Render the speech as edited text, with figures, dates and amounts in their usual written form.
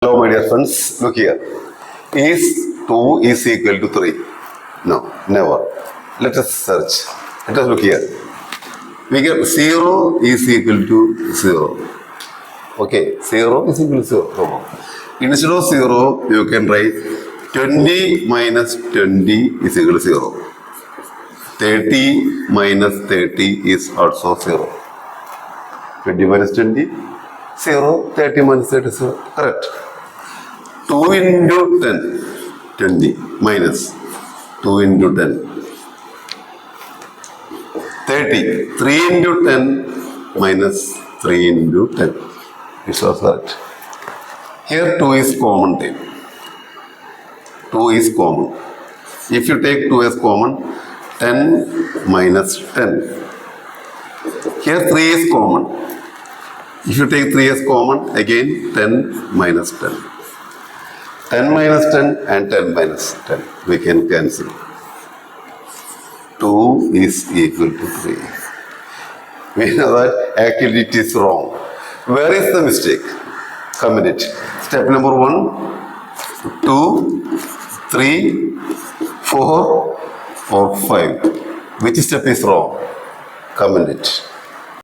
Hello my dear friends, look here. Is 2 is equal to 3? No, never. Let us search. Let us look here. We get 0 is equal to 0. Okay, 0 is equal to 0. Instead of 0, you can write 20 minus 20 is equal to 0. 30 minus 30 is also 0. 20 minus 20, 0. 30 minus 30 is 0. Correct. 2 into 10, 20 minus 2 into 10, 30. 3 into 10 minus 3 into 10. This was correct. Here 2 is common thing. 2 is common. If you take 2 as common, 10 minus 10. Here 3 is common. If you take 3 as common, again 10 minus 10. 10 minus 10 and 10 minus 10. We can cancel. 2 is equal to 3. We know that actually it is wrong. Where is the mistake? Comment it. Step number 1, 2, 3, 4 or 5. Which step is wrong? Comment it.